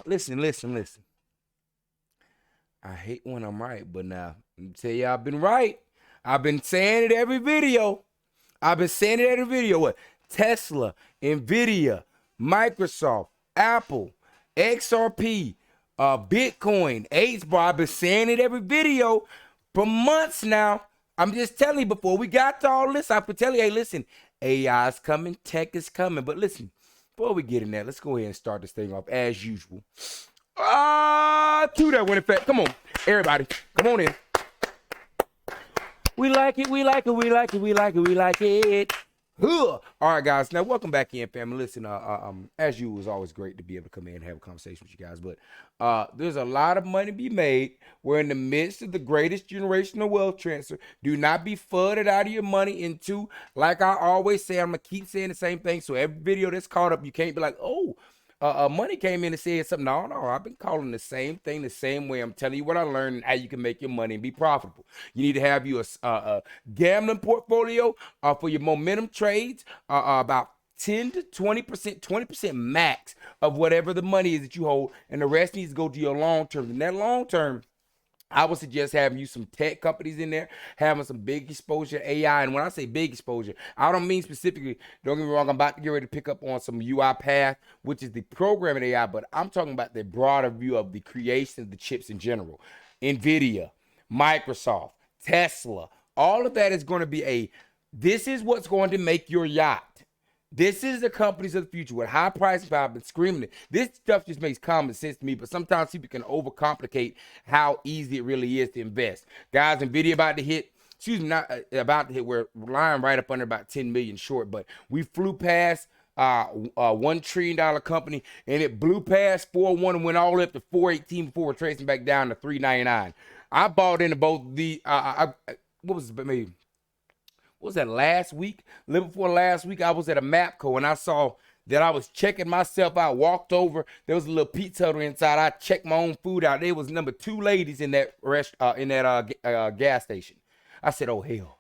Listen. I hate when I'm right, but now let me tell you, I've been right. I've been saying it every video. What? Tesla, Nvidia, Microsoft, Apple, XRP, Bitcoin, HBAR. I've been saying it every video for months now. I'm just telling you, before we got to all this, I could tell you, hey, listen, AI is coming, tech is coming. But listen, before we get in there, let's go ahead and start this thing off as usual. To that winning fact. Come on, everybody. Come on in. We like it. All right, guys. Now, welcome back in, family. Listen, as usual, it's always great to be able to come in and have a conversation with you guys. But there's a lot of money to be made. We're in the midst of the greatest generational wealth transfer. Do not be flooded out of your money into, like I always say, I'm going to keep saying the same thing. So every video that's caught up, you can't be like, oh, money came in and said something. No, I've been calling the same thing the same way. I'm telling you what I learned and how you can make your money and be profitable. You need to have you a gambling portfolio for your momentum trades, about 10 to 20%, 20% max of whatever the money is that you hold, and the rest needs to go to your long term. And that long term, I would suggest having you some tech companies in there, having some big exposure to AI. And when I say big exposure, I don't mean specifically, don't get me wrong, I'm about to get ready to pick up on some UiPath, which is the programming AI, but I'm talking about the broader view of the creation of the chips in general. Nvidia, Microsoft, Tesla, all of that is going to be this is what's going to make your yacht. This is the companies of the future with high price. I've been screaming it. This stuff just makes common sense to me, but sometimes people can overcomplicate how easy it really is to invest. Guys, Nvidia we're lying right up under about 10 million short, but we flew past $1 trillion company, and it blew past 401 and went all the way up to 418 before we're tracing back down to 399. I bought into both the what was it, maybe? What was that, last week? A little before last week, I was at a MAPCO and I saw that I was checking myself out, walked over. There was a little pizza hut inside. I checked my own food out. There was number 2 ladies in that gas station. I said, oh, hell.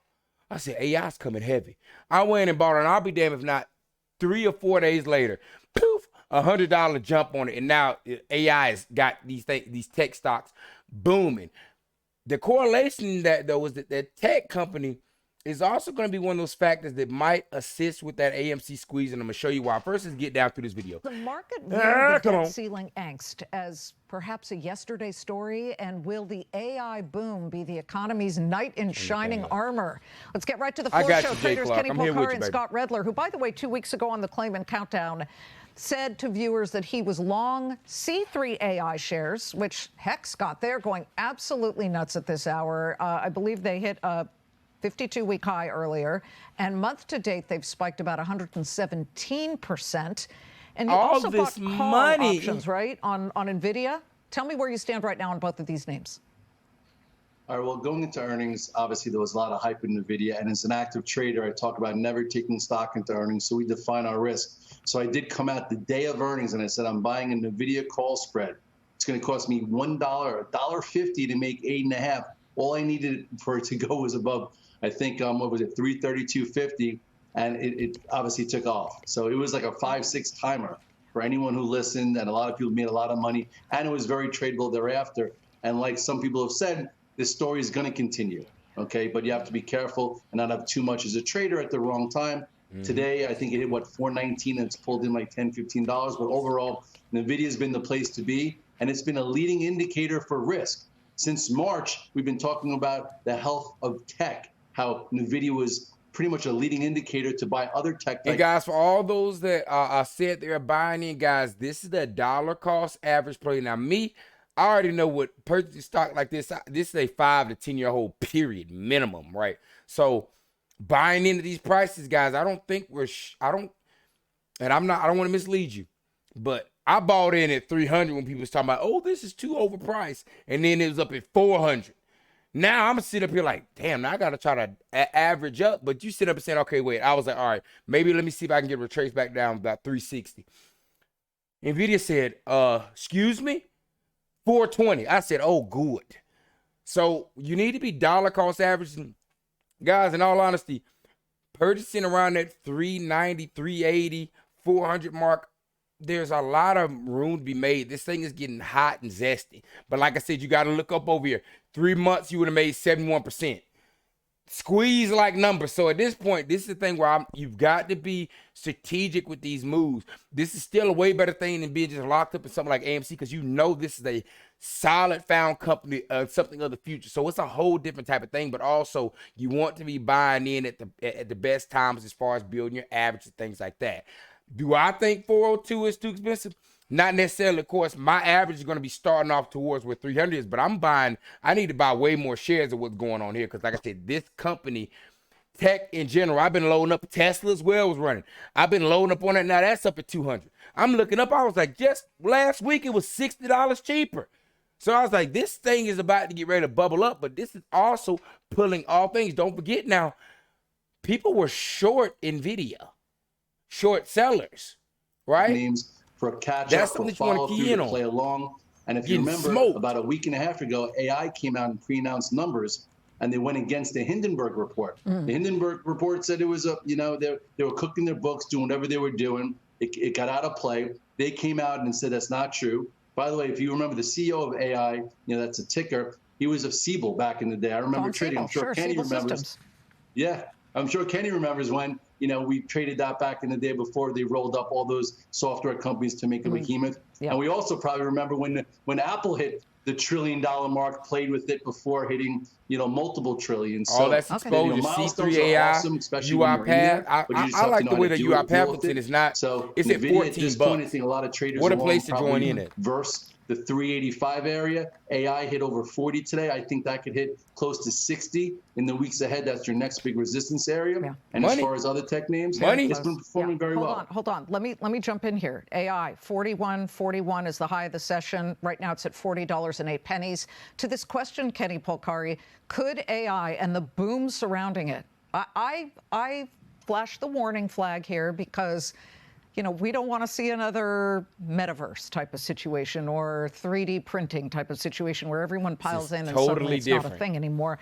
I said, AI's coming heavy. I went and bought it, and I'll be damned if not 3 or 4 days later, poof, $100 jump on it. And now AI has got these tech stocks booming. The correlation that, though, is that tech company is also going to be one of those factors that might assist with that AMC squeeze, and I'm going to show you why. First, let's get down through this video. The market viewed the debt ceiling angst as perhaps a yesterday story, and will the AI boom be the economy's knight in shining armor? Let's get right to the floor show. Traders Kenny Polcari and Scott Redler, who, by the way, 2 weeks ago on the Claimant Countdown, said to viewers that he was long C3 AI shares, which, heck, Scott, they're going absolutely nuts at this hour. I believe they hit a 52-week high earlier, and month to date they've spiked about 117%. And you also bought call options, right, on Nvidia. Tell me where you stand right now on both of these names. All right, well, going into earnings, obviously there was a lot of hype in Nvidia, and as an active trader, I talk about never taking stock into earnings, so we define our risk. So I did come out the day of earnings, and I said I'm buying a Nvidia call spread. It's going to cost me $1, $1.50 to make 8.5. All I needed for it to go was above, I think, what was it, 332.50, and it obviously took off. So it was like a 5-6 timer for anyone who listened, and a lot of people made a lot of money, and it was very tradable thereafter. And like some people have said, this story is going to continue, okay? But you have to be careful and not have too much as a trader at the wrong time. Today, I think it hit, what, 419, and it's pulled in like $10, $15. But overall, NVIDIA has been the place to be, and it's been a leading indicator for risk. Since March, we've been talking about the health of tech, how NVIDIA was pretty much a leading indicator to buy other tech. And guys, for all those that said they're buying in, guys, this is the dollar cost average play. Now, I already know what purchasing stock like this is a 5 to 10 year old period minimum, right? So buying into these prices, guys, I don't think I don't want to mislead you, but I bought in at 300 when people was talking about, oh, this is too overpriced. And then it was up at 400. Now I'm gonna sit up here like, damn, now I gotta try to average up. But you sit up and say, okay, wait. I was like, all right, maybe let me see if I can get retraced back down about 360. Nvidia said, excuse me, 420. I said, oh, good. So you need to be dollar cost averaging. Guys, in all honesty, purchasing around that 390, 380, 400 mark, there's a lot of room to be made. This thing is getting hot and zesty. But like I said, you got to look up over here. 3 months, you would have made 71%. Squeeze like numbers. So at this point, this is the thing where you've got to be strategic with these moves. This is still a way better thing than being just locked up in something like AMC, because you know this is a solid found company, something of the future. So it's a whole different type of thing, but also you want to be buying in at the best times as far as building your average and things like that. Do I think 402 is too expensive? Not necessarily. Of course, my average is going to be starting off towards where 300 is, but I need to buy way more shares of what's going on here, because like I said, this company, tech in general, I've been loading up. Tesla as well was running. I've been loading up on it. Now that's up at 200. I'm looking up. I was like, just last week it was $60 cheaper. So I was like, this thing is about to get ready to bubble up, but this is also pulling all things. Don't forget now, people were short Nvidia, short sellers, right? Names for a catch-up, that's for something you want to key in on. play along. And if you remember, about a week and a half ago, AI came out and pre-announced numbers, and they went against the Hindenburg report. The Hindenburg report said it was they were cooking their books, doing whatever they were doing. It got out of play. They came out and said that's not true. By the way, if you remember the CEO of AI, that's a ticker. He was of Siebel back in the day. I remember trading. I'm sure Kenny remembers. Systems. Yeah, I'm sure Kenny remembers when we traded that back in the day before they rolled up all those software companies to make a behemoth. And we also probably remember when Apple hit the $1 trillion mark, played with it before hitting multiple trillions. All that's exposure. C3 AI, awesome, UiPath. I like the way that UiPath looks in. It's not. So it's Nvidia, at 14 at this bucks. point, I think a lot of traders what a place to join in at. Versus the 385 area. AI hit over 40 today. I think that could hit close to 60 in the weeks ahead. That's your next big resistance area. Yeah. And as far as other tech names, it's been performing very well. Hold on. Let me jump in here. AI 41.41 is the high of the session. Right now it's at $40.08. To this question, Kenny Polcari, could AI and the boom surrounding it? I flash the warning flag here because we don't want to see another metaverse type of situation or 3D printing type of situation where everyone piles in and suddenly it's not a thing anymore.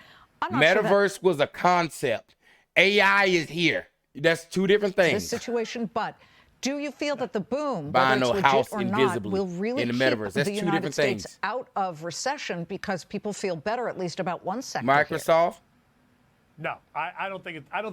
Metaverse was a concept. AI is here. That's two different things. This situation, but do you feel that the boom, whether it's legit or not, will really keep the United States out of recession because people feel better at least about one sector? Microsoft? Here? No, I don't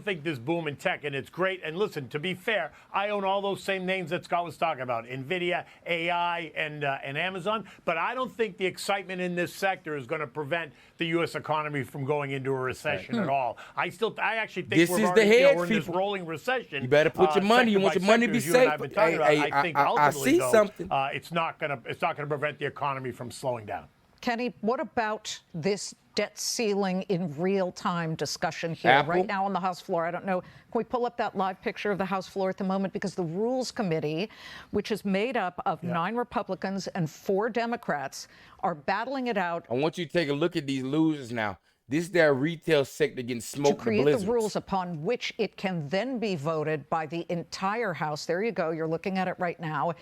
think this boom in tech, and it's great. And listen, to be fair, I own all those same names that Scott was talking about: Nvidia, AI, and Amazon. But I don't think the excitement in this sector is going to prevent the U.S. economy from going into a recession at all. I actually think we're already in this rolling recession. You better put your money. You want your money to be safe. I think ultimately, something. It's not going to prevent the economy from slowing down. Kenny, what about this debt ceiling in real-time discussion here Apple? Right now on the House floor? I don't know. Can we pull up that live picture of the House floor at the moment? Because the Rules Committee, which is made up of 9 Republicans and 4 Democrats, are battling it out. I want you to take a look at these losers now. This is their retail sector getting smoked. To create the rules upon which it can then be voted by the entire House. There you go. You're looking at it right now.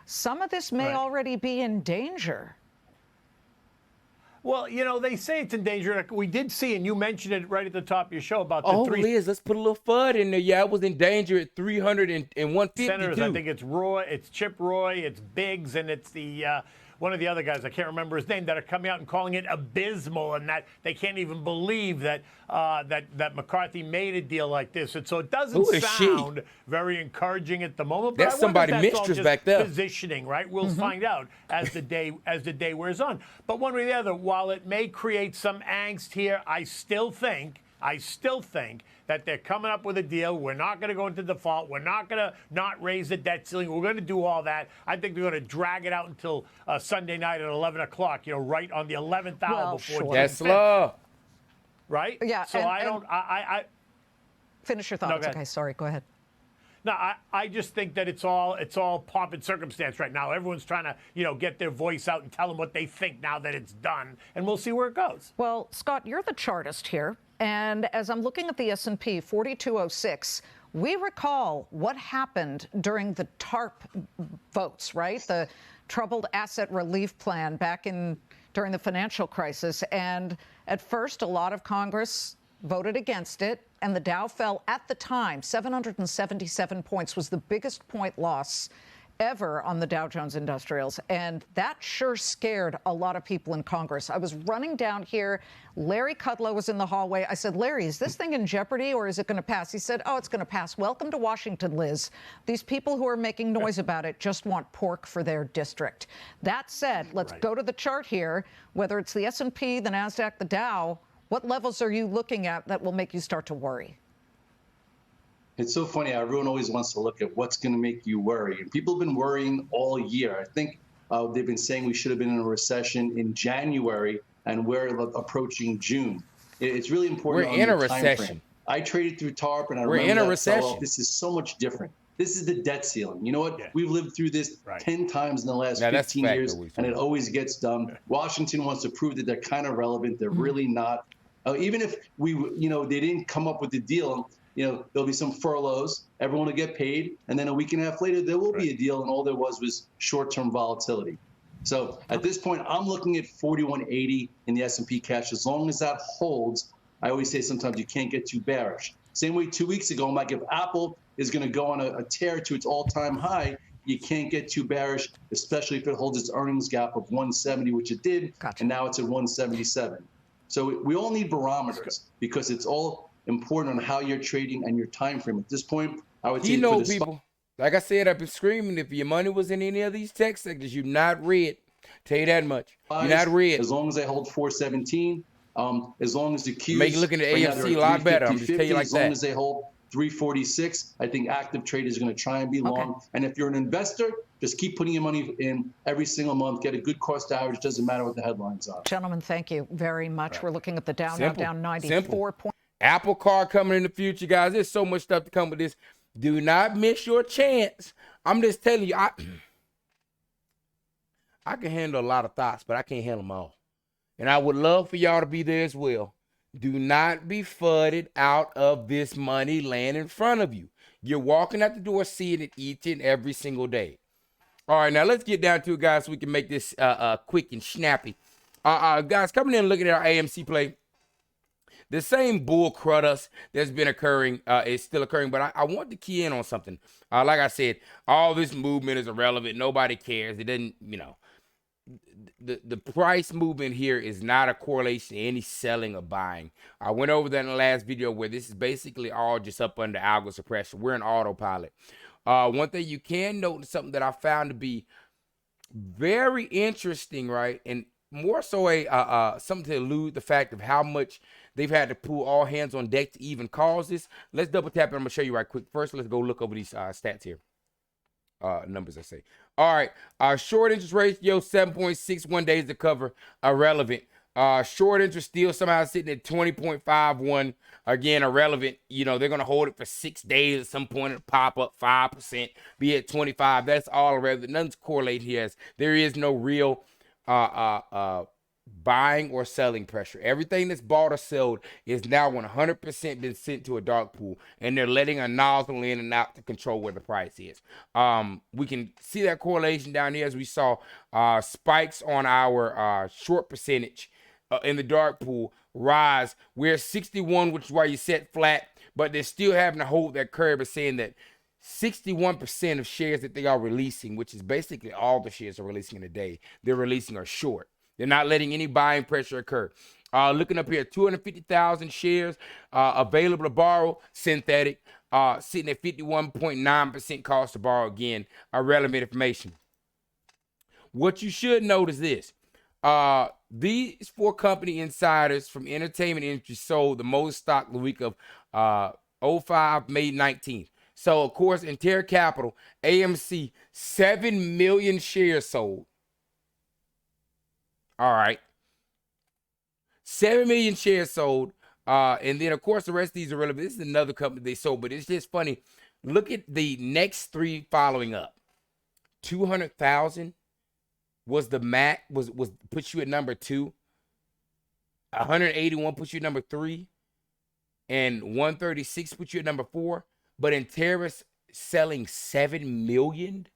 Some of this may already be in danger. Well, they say it's in danger. We did see, and you mentioned it right at the top of your show about the Liz, let's put a little FUD in there. Yeah, it was in danger at 300 and 150. Senators, I think it's Roy, it's Chip Roy, it's Biggs, and it's the one of the other guys, I can't remember his name, that are coming out and calling it abysmal, and that they can't even believe that that McCarthy made a deal like this. And so it doesn't sound very encouraging at the moment. But that's somebody mistress back there. Positioning, right? We'll find out as the day wears on. But one way or the other, while it may create some angst here, I still think that they're coming up with a deal. We're not going to go into default. We're not going to not raise the debt ceiling. We're going to do all that. I think they're going to drag it out until Sunday night at 11 o'clock, right on the 11th hour before June 5th. Tesla. Right? Yeah. So I finish your thoughts. Okay, sorry. Go ahead. No, I just think that it's all pomp and circumstance right now. Everyone's trying to, get their voice out and tell them what they think now that it's done, and we'll see where it goes. Well, Scott, you're the chartist here, and as I'm looking at the S&P 4206, we recall what happened during the TARP votes, right? The Troubled Asset Relief Plan back during the financial crisis, and at first, a lot of Congress voted against it, and the Dow fell at the time. 777 points was the biggest point loss ever on the Dow Jones Industrials, and that sure scared a lot of people in Congress. I was running down here. Larry Kudlow was in the hallway. I said, Larry, is this thing in jeopardy or is it going to pass? He said, oh, it's going to pass. Welcome to Washington, Liz. These people who are making noise about it just want pork for their district. That said, let's go to the chart here. Whether it's the S&P, the NASDAQ, the Dow, what levels are you looking at that will make you start to worry? It's so funny. Everyone always wants to look at what's going to make you worry. And people have been worrying all year. I think they've been saying we should have been in a recession in January, and we're approaching June. It's really important. We're in a recession. I traded through TARP, and I remember in a recession. This is so much different. This is the debt ceiling. You know what? Yeah. We've lived through this 10 times in the last 15 years, and it always gets done. Washington wants to prove that they're kind of relevant. They're really not. Even if they didn't come up with the deal, there'll be some furloughs, everyone will get paid, and then a week and a half later, there will be a deal, and all there was short-term volatility. So at this point, I'm looking at 4180 in the S&P cash. As long as that holds, I always say sometimes you can't get too bearish. Same way 2 weeks ago, I'm like, if Apple is going to go on a tear to its all-time high, you can't get too bearish, especially if it holds its earnings gap of 170, which it did, and now it's at 177. So we all need barometers because it's all important on how you're trading and your time frame. At this point, I would say people, like I said, I've been screaming, if your money was in any of these tech sectors, you're not red. Tell you that much. You're not red. As long as they hold 417, as long as the Qs make you look into AMC a lot better. I'm just telling you like that. As long as they hold 346, I think active traders are going to try and be long. And if you're an investor, just keep putting your money in every single month. Get a good cost average. Doesn't matter what the headlines are. Gentlemen, thank you very much. We're looking at the Dow now down 94 points. Apple Card coming in the future, guys. There's so much stuff to come with this. Do not miss your chance. I'm just telling you, I can handle a lot of thoughts, but I can't handle them all. And I would love for y'all to be there as well. Do not be fudded out of this money laying in front of you. You're walking out the door seeing it each and every single day. All right, now let's get down to it, guys, so we can make this quick and snappy. Guys, coming in and looking at our AMC play. The same bull crud that's been occurring is still occurring, but I want to key in on something. Like I said, all this movement is irrelevant. Nobody cares. It doesn't, the price movement here is not a correlation to any selling or buying. I went over that in the last video where this is basically all just up under algo suppression. We're in autopilot. One thing you can note, something that I found to be very interesting, right? And more so something to elude the fact of how much they've had to pull all hands on deck to even cause this. Let's double tap it. I'm going to show you right quick. First, let's go look over these stats here. Numbers, I say. All right. Short interest ratio, 7.61 days to cover. Irrelevant. Short interest still somehow sitting at 20.51. Again, irrelevant. They're going to hold it for 6 days. At some point, it'll pop up 5%, be at 25. That's all irrelevant. Nothing's correlating here. As there is no real buying or selling pressure. Everything that's bought or sold is now 100% been sent to a dark pool, and they're letting a nozzle in and out to control where the price is. We can see that correlation down here as we saw spikes on our short percentage in the dark pool rise. We're 61, which is why you set flat, but they're still having to hold that curve, is saying that 61% of shares that they are releasing, which is basically all the shares are releasing in a day, they're releasing are short. They're not letting any buying pressure occur. Looking up here, 250,000 shares available to borrow, synthetic, sitting at 51.9% cost to borrow. Again, irrelevant information. What you should note is this. These 4 company insiders from entertainment industry sold the most stock the week of 05, May 19th. So, of course, in Terra Capital, AMC, 7 million shares sold. All right. 7 million shares sold. And then, of course, the rest of these are relevant. This is another company they sold, but it's just funny. Look at the next 3 following up. 200,000 was the max, was puts you at number 2. 181 puts you at number 3. And 136 puts you at number 4. But in Terra's selling 7 million.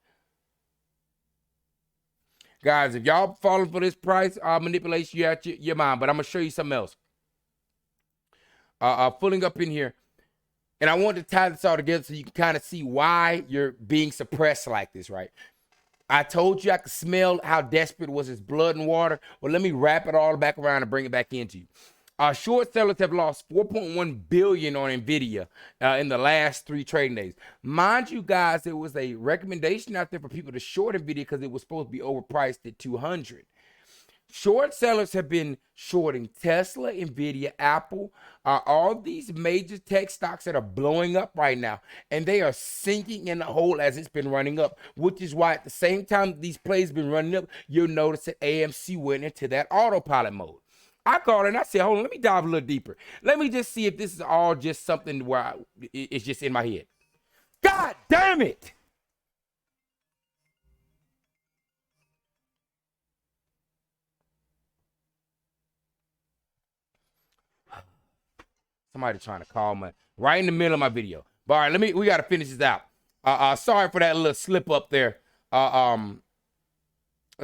Guys, if y'all falling for this price manipulation, you out your mind. But I'm going to show you something else. Pulling up in here. And I want to tie this all together so you can kind of see why you're being suppressed like this, right? I told you I could smell how desperate was his blood and water. Well, let me wrap it all back around and bring it back into you. Short sellers have lost $4.1 billion on Nvidia in the last 3 trading days. Mind you, guys, there was a recommendation out there for people to short Nvidia because it was supposed to be overpriced at 200. Short sellers have been shorting Tesla, Nvidia, Apple, all these major tech stocks that are blowing up right now, and they are sinking in the hole as it's been running up, which is why at the same time these plays been running up, you'll notice that AMC went into that autopilot mode. I called it and I said, hold on, let me dive a little deeper. Let me just see if this is all just something where it's just in my head. God damn it! Somebody trying to call me right in the middle of my video. But all right, we got to finish this out. Sorry for that little slip up there. Let's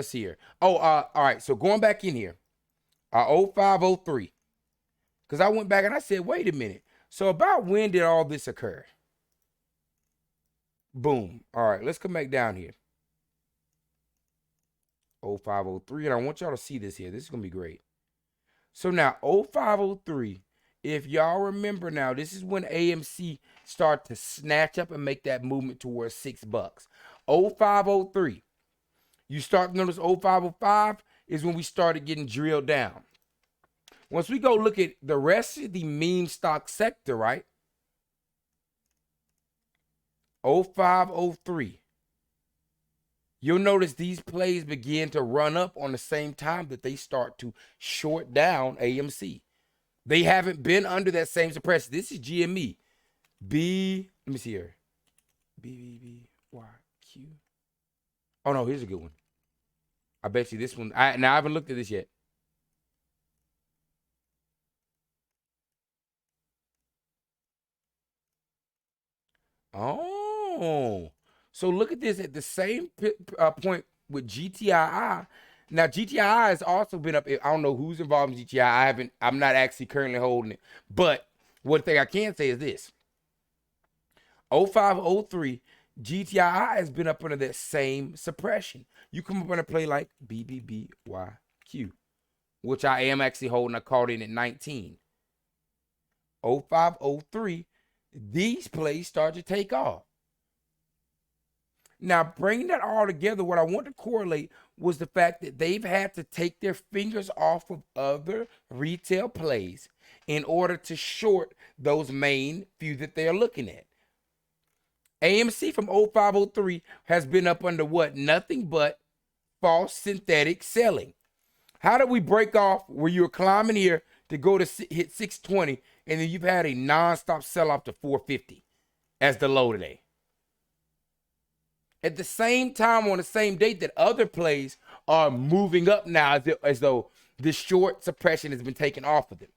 see here. All right, so going back in here. 0503. Because I went back and I said, wait a minute. So about when did all this occur? Boom. All right, let's come back down here. 0503. And I want y'all to see this here. This is going to be great. So now 0503, if y'all remember now, this is when AMC started to snatch up and make that movement towards $6. 0503. You start to notice 0505 is when we started getting drilled down. Once we go look at the rest of the meme stock sector, right? 0503. You'll notice these plays begin to run up on the same time that they start to short down AMC. They haven't been under that same suppression. This is GME. Let me see here. BBBYQ. Oh, no, here's a good one. I bet you this one. I haven't looked at this yet. Oh, so look at this at the same point with GTII. Now, GTII has also been up. I don't know who's involved in GTII. I'm not actually currently holding it. But one thing I can say is this. 0503, GTII has been up under that same suppression. You come up on a play like BBBYQ, which I am actually holding. I called in at 19. 0503, these plays start to take off. Now, bringing that all together, what I want to correlate was the fact that they've had to take their fingers off of other retail plays in order to short those main few that they're looking at. AMC from 0503 has been up under what? Nothing but false synthetic selling. How do we break off where you're climbing here to go to hit 620 and then you've had a non-stop sell-off to 450 as the low today? At the same time, on the same date that other plays are moving up now as though this short suppression has been taken off of them.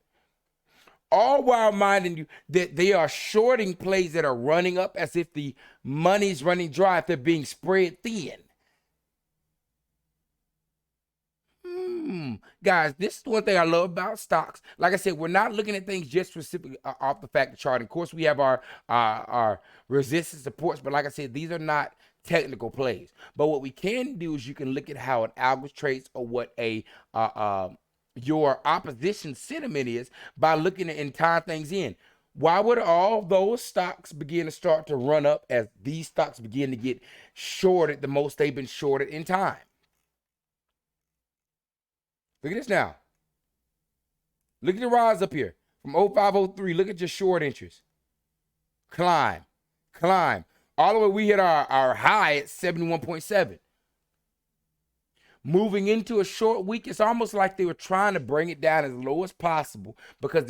All while minding you that they are shorting plays that are running up as if the money's running dry if they're being spread thin. Guys, this is one thing I love about stocks. Like I said, we're not looking at things just specifically off the fact of chart. Of course, we have our resistance supports, but like I said, these are not technical plays. But what we can do is you can look at how an algo trades or what your opposition sentiment is by looking at and tying things in. Why would all those stocks begin to start to run up as these stocks begin to get shorted the most they've been shorted in time? Look at this now. Look at the rise up here from 0503. Look at your short interest. Climb. All the way we hit our high at 71.7. Moving into a short week, it's almost like they were trying to bring it down as low as possible because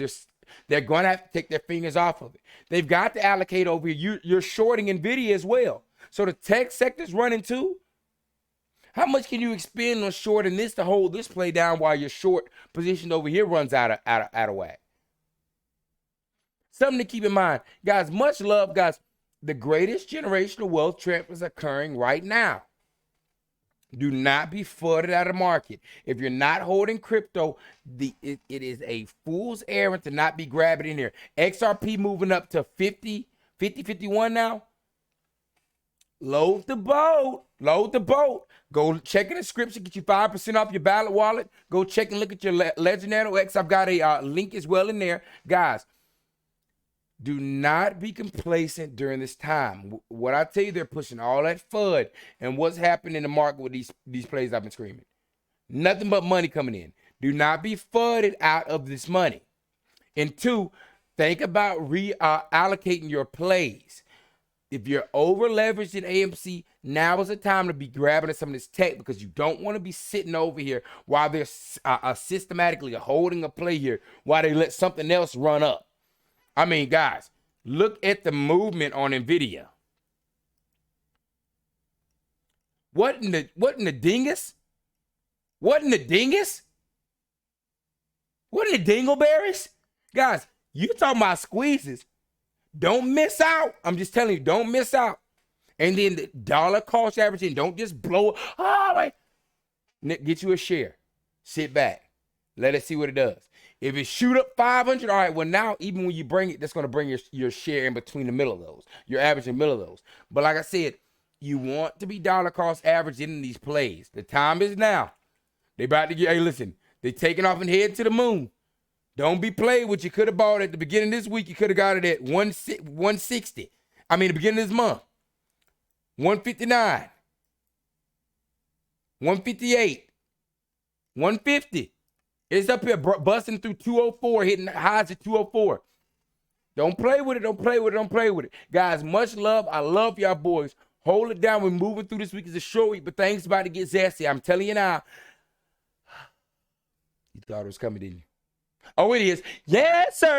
they're going to have to take their fingers off of it. They've got to allocate over here. You're shorting Nvidia as well. So the tech sector's running too. How much can you expend on shorting this to hold this play down while your short position over here runs out of whack? Something to keep in mind. Guys, much love, guys. The greatest generational wealth transfer is occurring right now. Do not be flooded out of the market. If you're not holding crypto, it is a fool's errand to not be grabbing in here. XRP moving up to 50, 51 now. Load the boat. Load the boat. Go check in the description. Get you 5% off your ballot wallet. Go check and look at your Legendary X. I've got a link as well in there. Guys, do not be complacent during this time. What I tell you, they're pushing all that FUD. And what's happening in the market with these plays I've been screaming? Nothing but money coming in. Do not be FUDed out of this money. And two, think about reallocating your plays. If you're over leveraged in AMC, now is the time to be grabbing at some of this tech, because you don't want to be sitting over here while they're systematically holding a play here while they let something else run up. I mean, guys, look at the movement on Nvidia. What in the dingus? What in the dingus? What in the dingleberries? Guys, you talking about squeezes. Don't miss out. I'm just telling you, don't miss out. And then the dollar cost averaging, don't just blow it. Oh, wait. Get you a share. Sit back. Let it see what it does. If it shoot up 500, all right, well, now, even when you bring it, that's going to bring your share in between the middle of those, your average in the middle of those. But like I said, you want to be dollar cost averaging in these plays. The time is now. They about to get, hey, listen, they taking off and heading to the moon. Don't be played with. You could have bought it at the beginning of this week. You could have got it at 160. I mean, the beginning of this month. 159. 158. 150. It's up here busting through 204, hitting highs at 204. Don't play with it. Don't play with it. Don't play with it. Guys, much love. I love y'all boys. Hold it down. We're moving through this week. It's a short week, but things about to get zesty. I'm telling you now. You thought it was coming, didn't you? Oh, it is. Yes, sir.